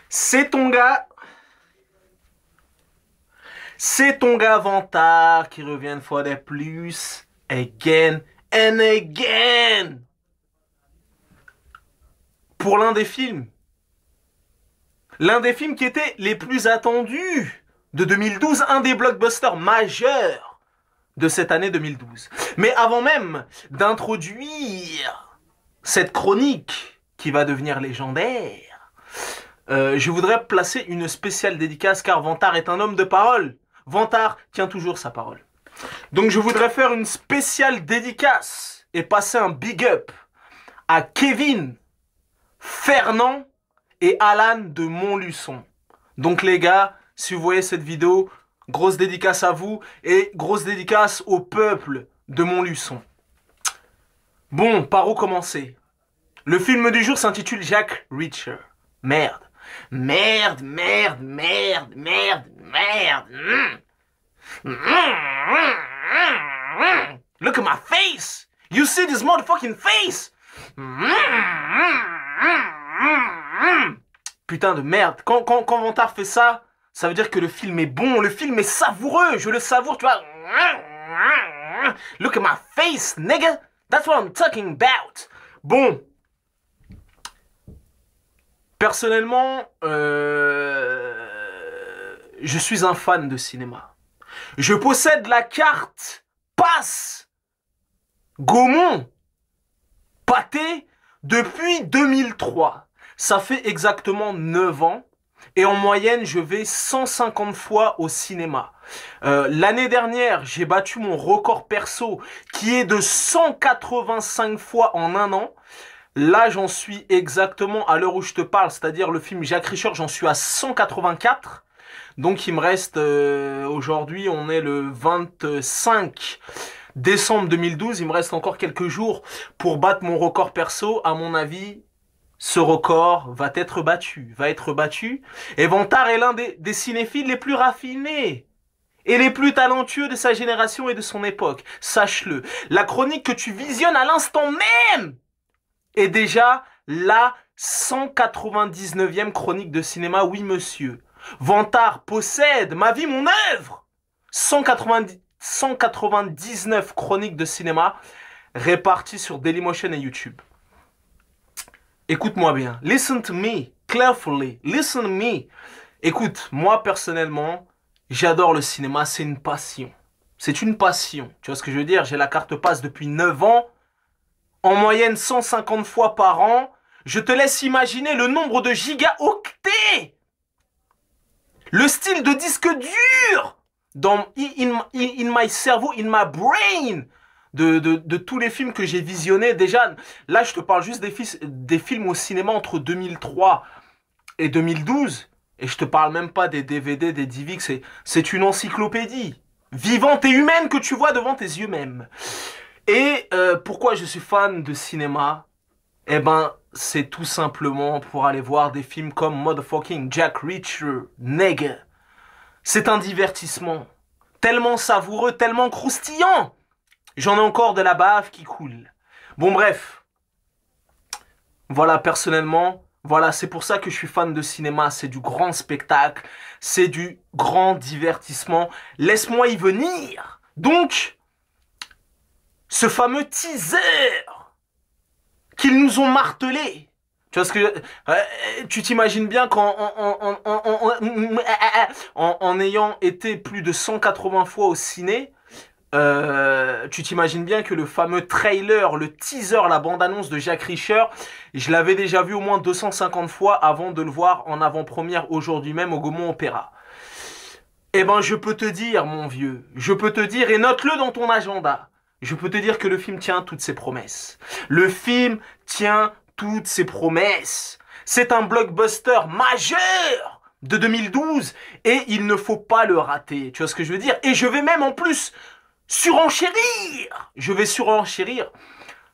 C'est ton gars. C'est ton gars Vantard qui revient une fois de plus. Again and again. Pour l'un des films. L'un des films qui était les plus attendus de 2012. Un des blockbusters majeurs de cette année 2012. Mais avant même d'introduire cette chronique qui va devenir légendaire, je voudrais placer une spéciale dédicace car Vantard est un homme de parole. Vantard tient toujours sa parole. Donc je voudrais faire une spéciale dédicace et passer un big up à Kevin, Fernand et Alan de Montluçon. Donc les gars, si vous voyez cette vidéo, grosse dédicace à vous et grosse dédicace au peuple de Montluçon. Bon, par où commencer? Le film du jour s'intitule Jack Reacher. Merde. Merde, merde, merde, merde, merde. Look at my face. You see this motherfucking face? Putain de merde. Quand Vantard fait ça, ça veut dire que le film est bon, le film est savoureux. Je le savoure, tu vois. Look at my face, nigga. That's what I'm talking about. Bon. Personnellement, je suis un fan de cinéma. Je possède la carte Pass Gaumont Pâté depuis 2003. Ça fait exactement 9 ans. Et en moyenne, je vais 150 fois au cinéma. L'année dernière, j'ai battu mon record perso qui est de 185 fois en un an. Là, j'en suis exactement à l'heure où je te parle, c'est-à-dire le film Jack Reacher, j'en suis à 184. Donc, il me reste, aujourd'hui, on est le 25 décembre 2012. Il me reste encore quelques jours pour battre mon record perso. À mon avis, ce record va être battu. Et Vantard est l'un des cinéphiles les plus raffinés et les plus talentueux de sa génération et de son époque. Sache-le. La chronique que tu visionnes à l'instant même est déjà la 199e chronique de cinéma. Oui, monsieur. Vantard possède ma vie, mon œuvre. 199 chroniques de cinéma réparties sur Dailymotion et YouTube. Écoute-moi bien. Listen to me carefully. Listen to me. Écoute, moi personnellement, j'adore le cinéma. C'est une passion. C'est une passion. Tu vois ce que je veux dire? J'ai la carte Pass depuis 9 ans. En moyenne 150 fois par an. Je te laisse imaginer le nombre de gigaoctets. Le style de disque dur dans in my cerveau, in my brain de tous les films que j'ai visionnés. Déjà, là, je te parle juste des films au cinéma entre 2003 et 2012. Et je te parle même pas des DVD, des DivX. C'est une encyclopédie vivante et humaine que tu vois devant tes yeux même. Et pourquoi je suis fan de cinéma? Eh ben, c'est tout simplement pour aller voir des films comme Motherfucking Jack Reacher, nigga. C'est un divertissement tellement savoureux, tellement croustillant. J'en ai encore de la bave qui coule. Bon, bref. Voilà, personnellement, voilà, c'est pour ça que je suis fan de cinéma. C'est du grand spectacle, c'est du grand divertissement. Laisse-moi y venir. Donc, ce fameux teaser qu'ils nous ont martelé. Tu vois ce que tu t'imagines bien en ayant été plus de 180 fois au ciné, tu t'imagines bien que le fameux trailer, le teaser, la bande-annonce de Jack Reacher, je l'avais déjà vu au moins 250 fois avant de le voir en avant-première aujourd'hui même au Gaumont Opéra. Eh ben, je peux te dire, mon vieux, je peux te dire, et note-le dans ton agenda, je peux te dire que le film tient toutes ses promesses. Le film tient toutes ses promesses. C'est un blockbuster majeur de 2012 et il ne faut pas le rater. Tu vois ce que je veux dire? Et je vais même en plus surenchérir. Je vais surenchérir.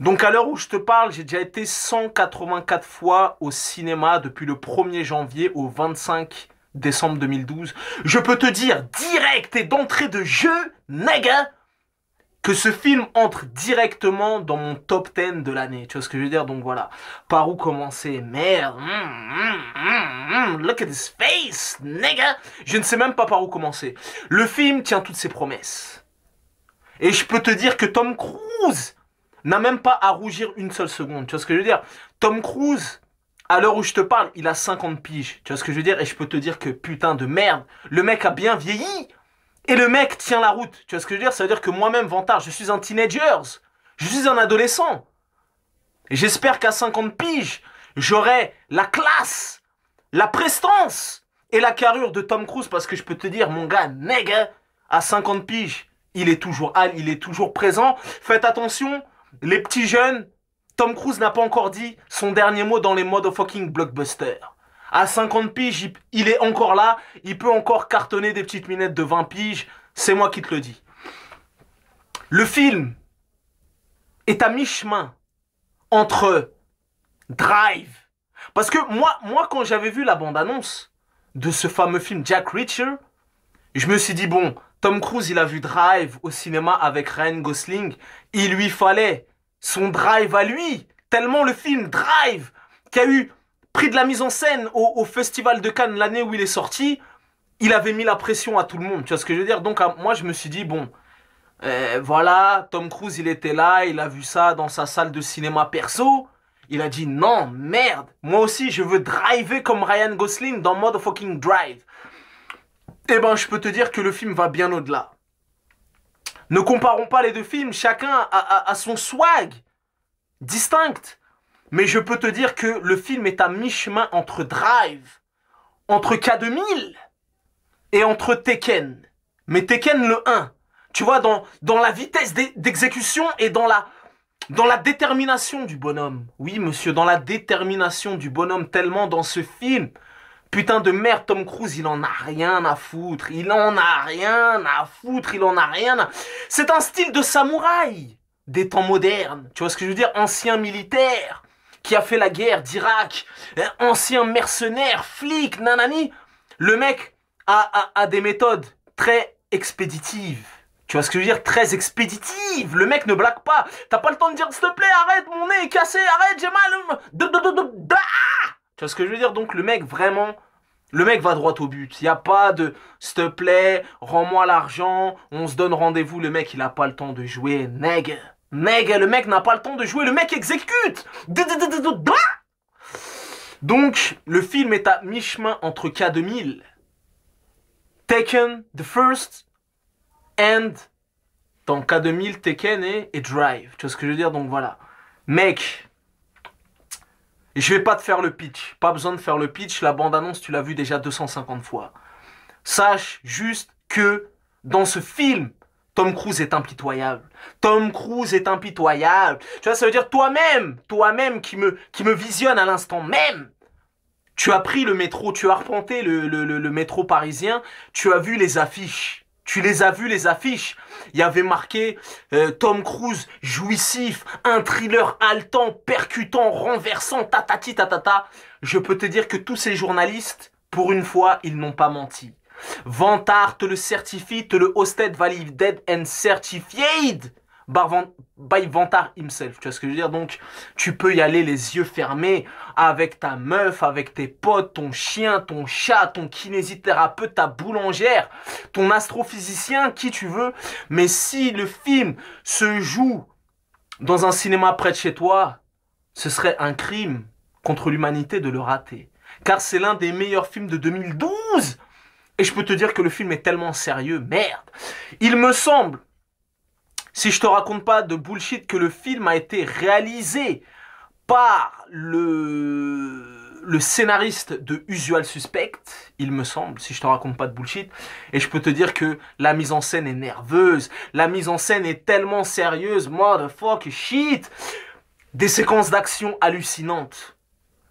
Donc à l'heure où je te parle, j'ai déjà été 184 fois au cinéma depuis le 1er janvier au 25 décembre 2012. Je peux te dire direct et d'entrée de jeu, nigga, que ce film entre directement dans mon top 10 de l'année. Tu vois ce que je veux dire? Donc voilà. Par où commencer? Merde. Look at his face, nigga. Je ne sais même pas par où commencer. Le film tient toutes ses promesses. Et je peux te dire que Tom Cruise n'a même pas à rougir une seule seconde. Tu vois ce que je veux dire? Tom Cruise, à l'heure où je te parle, il a 50 piges. Tu vois ce que je veux dire? Et je peux te dire que putain de merde, le mec a bien vieilli. Et le mec tient la route. Tu vois ce que je veux dire? Ça veut dire que moi-même, Vantard, je suis un teenager. Je suis un adolescent. Et j'espère qu'à 50 piges, j'aurai la classe, la prestance et la carrure de Tom Cruise. Parce que je peux te dire, mon gars, nègre, à 50 piges, il est toujours présent. Faites attention, les petits jeunes, Tom Cruise n'a pas encore dit son dernier mot dans les motherfucking blockbusters. À 50 piges, il est encore là. Il peut encore cartonner des petites minettes de 20 piges. C'est moi qui te le dis. Le film est à mi-chemin entre Drive. Parce que moi quand j'avais vu la bande-annonce de ce fameux film Jack Reacher, je me suis dit, bon, Tom Cruise, il a vu Drive au cinéma avec Ryan Gosling. Il lui fallait son Drive à lui. Tellement le film Drive, qui a eu prix de la mise en scène au Festival de Cannes l'année où il est sorti, il avait mis la pression à tout le monde. Tu vois ce que je veux dire? Donc moi, je me suis dit, bon, voilà, Tom Cruise, il était là, il a vu ça dans sa salle de cinéma perso. Il a dit, non, merde, moi aussi, je veux driver comme Ryan Gosling dans Motherfucking Drive. Eh ben, je peux te dire que le film va bien au-delà. Ne comparons pas les deux films, chacun a son swag distinct. Mais je peux te dire que le film est à mi-chemin entre Drive, entre K2000 et entre Tekken. Mais Tekken le 1, tu vois, dans la vitesse d'exécution et dans la détermination du bonhomme. Oui, monsieur, dans la détermination du bonhomme, tellement dans ce film. Putain de merde, Tom Cruise, il en a rien à foutre. Il en a rien à foutre, il en a rien à... C'est un style de samouraï des temps modernes. Tu vois ce que je veux dire? Ancien militaire qui a fait la guerre d'Irak, ancien mercenaire, flic, nanani. Le mec a des méthodes très expéditives. Tu vois ce que je veux dire? Très expéditives. Le mec ne blague pas. T'as pas le temps de dire, s'il te plaît, arrête, mon nez est cassé, arrête, j'ai mal. Tu vois ce que je veux dire? Donc le mec, vraiment, le mec va droit au but. Il n'y a pas de, s'il te plaît, rends-moi l'argent, on se donne rendez-vous. Le mec, il n'a pas le temps de jouer. Nègre, le mec n'a pas le temps de jouer. Le mec exécute. Donc, le film est à mi-chemin entre K2000, Tekken, The First, and dans K2000, Tekken et Drive. Tu vois ce que je veux dire? Donc voilà. Mec, je vais pas te faire le pitch. Pas besoin de faire le pitch. La bande-annonce, tu l'as vu déjà 250 fois. Sache juste que dans ce film, Tom Cruise est impitoyable. Tom Cruise est impitoyable. Tu vois, ça veut dire toi-même qui me visionne à l'instant même. Tu as pris le métro, tu as arpenté le métro parisien, tu as vu les affiches. Tu les as vues, les affiches. Il y avait marqué Tom Cruise, jouissif, un thriller haletant, percutant, renversant, tatati tatata. Je peux te dire que tous ces journalistes, pour une fois, ils n'ont pas menti. Vantard te le certifie, te le hosted valided and certified by Vantard himself. Tu vois ce que je veux dire? Donc, tu peux y aller les yeux fermés avec ta meuf, avec tes potes, ton chien, ton chat, ton kinésithérapeute, ta boulangère, ton astrophysicien, qui tu veux. Mais si le film se joue dans un cinéma près de chez toi, ce serait un crime contre l'humanité de le rater. Car c'est l'un des meilleurs films de 2012. Et je peux te dire que le film est tellement sérieux. Merde. Il me semble, si je te raconte pas de bullshit, que le film a été réalisé par le scénariste de Usual Suspect, il me semble, si je te raconte pas de bullshit. Et je peux te dire que la mise en scène est nerveuse. La mise en scène est tellement sérieuse. Motherfuck shit. Des séquences d'action hallucinantes.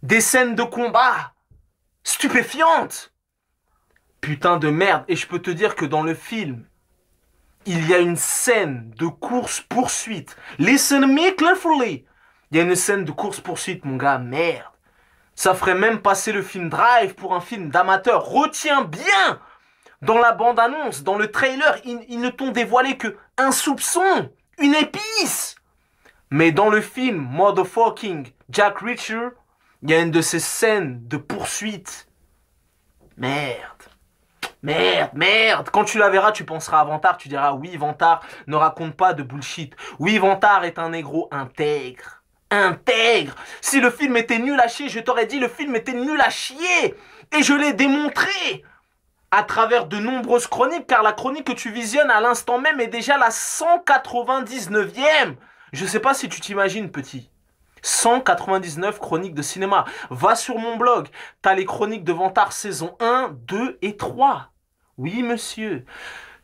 Des scènes de combat stupéfiantes. Putain de merde. Et je peux te dire que dans le film, il y a une scène de course-poursuite. Listen to me carefully. Il y a une scène de course-poursuite, mon gars. Merde. Ça ferait même passer le film Drive pour un film d'amateur. Retiens bien. Dans la bande-annonce, dans le trailer, ils ne t'ont dévoilé que un soupçon. une épice. Mais dans le film Motherfucking Jack Reacher, il y a une de ces scènes de poursuite. Merde. Merde, merde. Quand tu la verras, tu penseras à Vantard, tu diras oui, Vantard ne raconte pas de bullshit. Oui, Vantard est un négro intègre. Intègre. Si le film était nul à chier, je t'aurais dit le film était nul à chier. Et je l'ai démontré à travers de nombreuses chroniques, car la chronique que tu visionnes à l'instant même est déjà la 199e. Je sais pas si tu t'imagines, petit. 199 chroniques de cinéma. Va sur mon blog. T'as les chroniques de Vantard saison 1, 2 et 3. Oui, monsieur.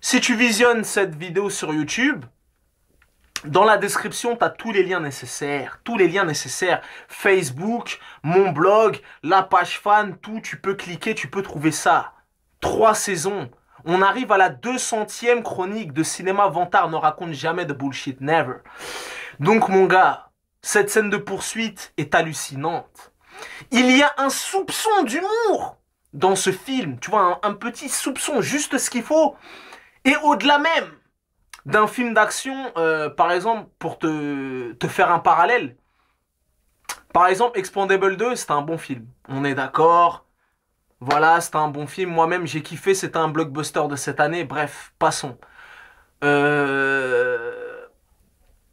Si tu visionnes cette vidéo sur YouTube, dans la description, tu as tous les liens nécessaires. Tous les liens nécessaires. Facebook, mon blog, la page fan, tout. Tu peux cliquer, tu peux trouver ça. 3 saisons. On arrive à la 200e chronique de cinéma. Vantard ne raconte jamais de bullshit. Never. Donc, mon gars, cette scène de poursuite est hallucinante. Il y a un soupçon d'humour dans ce film. Tu vois, un petit soupçon, juste ce qu'il faut. Et au-delà même d'un film d'action, par exemple, pour te faire un parallèle. Par exemple, Expandable 2, c'était un bon film. On est d'accord. Voilà, c'était un bon film. Moi-même, j'ai kiffé. C'était un blockbuster de cette année. Bref, passons.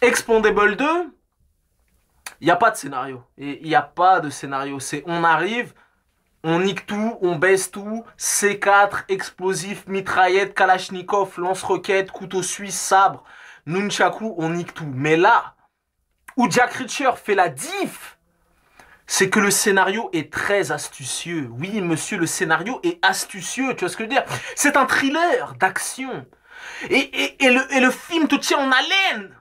Expandable 2, il n'y a pas de scénario. Il n'y a pas de scénario. C'est on arrive, on nique tout, on baisse tout. C4, explosif, mitraillette, kalachnikov, lance-roquette, couteau suisse, sabre, nunchaku, on nique tout. Mais là, où Jack Reacher fait la diff, c'est que le scénario est très astucieux. Oui, monsieur, le scénario est astucieux. Tu vois ce que je veux dire? C'est un thriller d'action. Et le film te tient en haleine.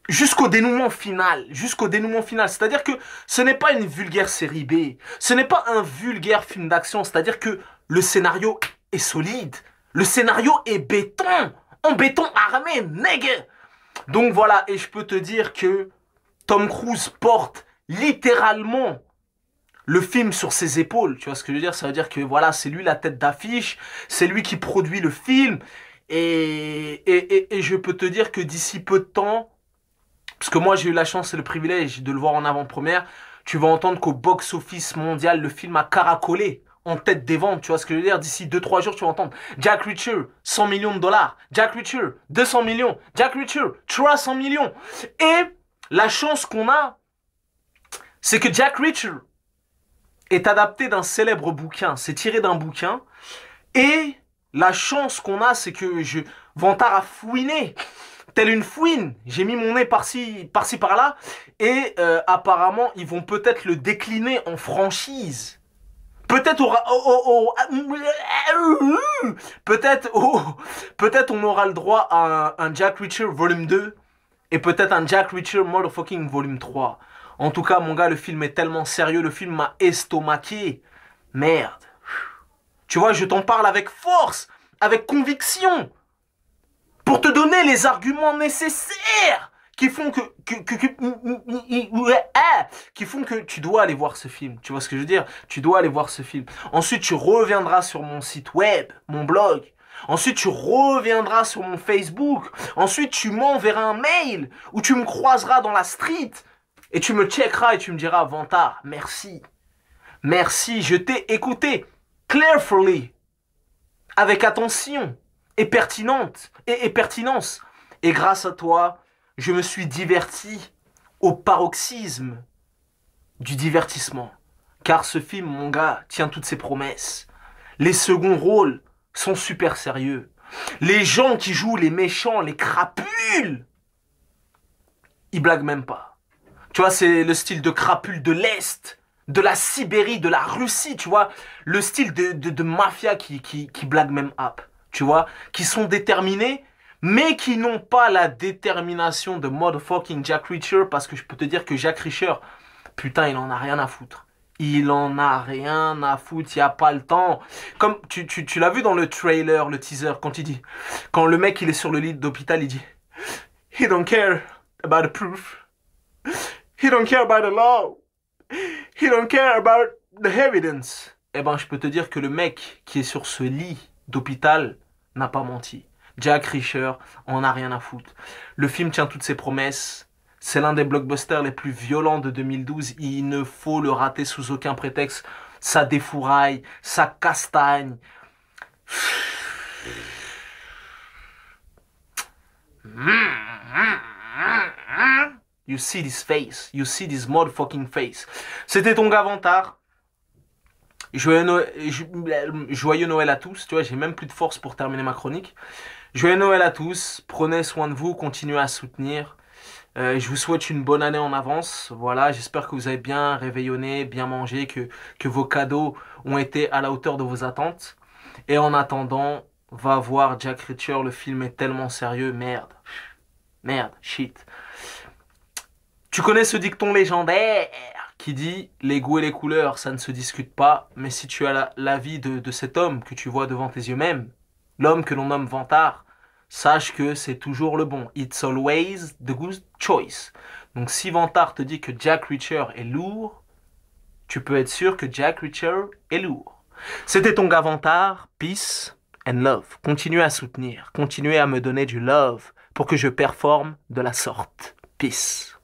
Jusqu'au dénouement final. Jusqu'au dénouement final. C'est-à-dire que ce n'est pas une vulgaire série B. Ce n'est pas un vulgaire film d'action. C'est-à-dire que le scénario est solide. Le scénario est béton. En béton armé, nègre. Donc voilà. Et je peux te dire que Tom Cruise porte littéralement le film sur ses épaules. Tu vois ce que je veux dire? Ça veut dire que voilà, c'est lui la tête d'affiche. C'est lui qui produit le film. Et je peux te dire que d'ici peu de temps, parce que moi j'ai eu la chance et le privilège de le voir en avant-première, tu vas entendre qu'au box-office mondial, le film a caracolé en tête des ventes, tu vois ce que je veux dire? D'ici 2-3 jours, tu vas entendre Jack Reacher, 100 millions de dollars, Jack Reacher, 200 millions, Jack Reacher, 300 millions. Et la chance qu'on a, c'est que Jack Reacher est adapté d'un célèbre bouquin, c'est tiré d'un bouquin, et la chance qu'on a, c'est que Vantard a fouiné, telle une fouine. J'ai mis mon nez par-ci, par-là. Et apparemment, ils vont peut-être le décliner en franchise. Peut-être peut-être on aura le droit à un Jack Reacher volume 2. Et peut-être un Jack Reacher motherfucking volume 3. En tout cas, mon gars, le film est tellement sérieux. Le film m'a estomaqué. Merde. Tu vois, je t'en parle avec force, avec conviction, pour te donner les arguments nécessaires qui font que tu dois aller voir ce film. Tu vois ce que je veux dire? Tu dois aller voir ce film. Ensuite, tu reviendras sur mon site web, mon blog. Ensuite, tu reviendras sur mon Facebook. Ensuite, tu m'enverras un mail où tu me croiseras dans la street et tu me checkeras et tu me diras, Vantard, merci. Merci, je t'ai écouté carefully, avec attention et pertinence. Et grâce à toi, je me suis diverti au paroxysme du divertissement. Car ce film, mon gars, tient toutes ses promesses. Les seconds rôles sont super sérieux. Les gens qui jouent les méchants, les crapules, ils blaguent même pas. Tu vois, c'est le style de crapule de l'Est, de la Sibérie, de la Russie, tu vois. Le style de mafia qui blague même up, tu vois. Qui sont déterminés, mais qui n'ont pas la détermination de motherfucking Jack Reacher, parce que je peux te dire que Jack Reacher, putain, il en a rien à foutre. Il en a rien à foutre, il n'y a pas le temps. Comme tu l'as vu dans le trailer, le teaser, quand le mec il est sur le lit d'hôpital, il dit He don't care about the proof. He don't care about the law. He don't care about the evidence. Eh ben, je peux te dire que le mec qui est sur ce lit d'hôpital n'a pas menti. Jack Reacher en a rien à foutre. Le film tient toutes ses promesses. C'est l'un des blockbusters les plus violents de 2012. Il ne faut le rater sous aucun prétexte. Ça défouraille, ça castagne. You see this face. You see this motherfucking face. C'était ton gars Vantard. Joyeux Noël à tous. Tu vois, j'ai même plus de force pour terminer ma chronique. Joyeux Noël à tous. Prenez soin de vous. Continuez à soutenir. Je vous souhaite une bonne année en avance. Voilà, j'espère que vous avez bien réveillonné, bien mangé, que vos cadeaux ont été à la hauteur de vos attentes. Et en attendant, va voir Jack Reacher. Le film est tellement sérieux. Merde. Merde. Shit. Tu connais ce dicton légendaire qui dit les goûts et les couleurs, ça ne se discute pas, mais si tu as l'avis de cet homme que tu vois devant tes yeux même, l'homme que l'on nomme Vantard, sache que c'est toujours le bon. It's always the good choice. Donc si Vantard te dit que Jack Reacher est lourd, tu peux être sûr que Jack Reacher est lourd. C'était ton gars Vantard, peace and love. Continuez à soutenir, continuez à me donner du love pour que je performe de la sorte. Peace.